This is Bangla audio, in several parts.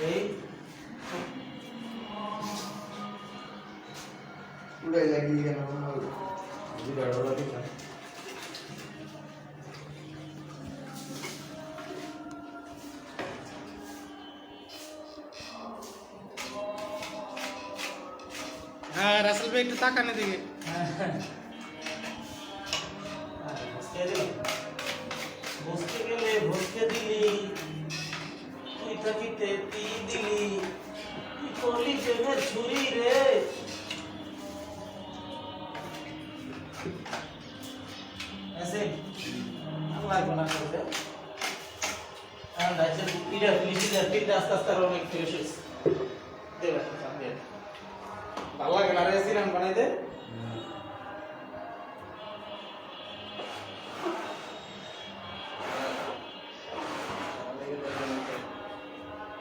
এই উড়াই লাগিয়ে কেন দুটো ডলা দিন না হ্যাঁ রাসেল ভাই একটু তাকান এদিকে বসতে গেলে ভসকে দিলি তুই থাকিতে তি দিলি তুই করলি প্রেমের ছুরি রে ऐसे আমার বানা করতে আর রাজ্যের ইরা ফিনিশিং এর আস্তে আস্তে আরো অনেক ফ্রেশ হইছে দেবা সামনে ভালো লাগে না রে সিরাম বানাই দে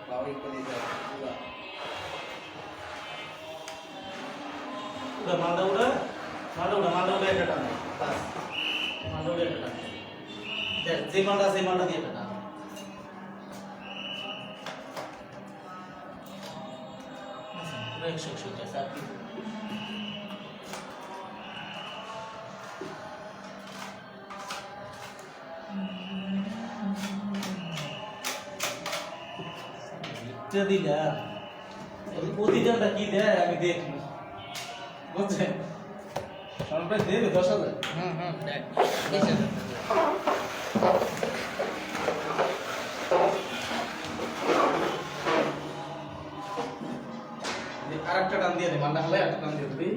বাবাই করে যায় উড়া মালদা একটা টান বাস মালদা একটা টান দেখ যে মালদা দিয়ে একটা টান পুরো 100 জैसा आपकी লিখতে দিলা এই প্রতিদানটা কি দেয় আমি দেখি বুঝছেন সরকার দেবে 10,000 দেখ 20,000 আরেকটা টান দিয়ে দে মান্না হলে একটা টান দিয়ে দিবি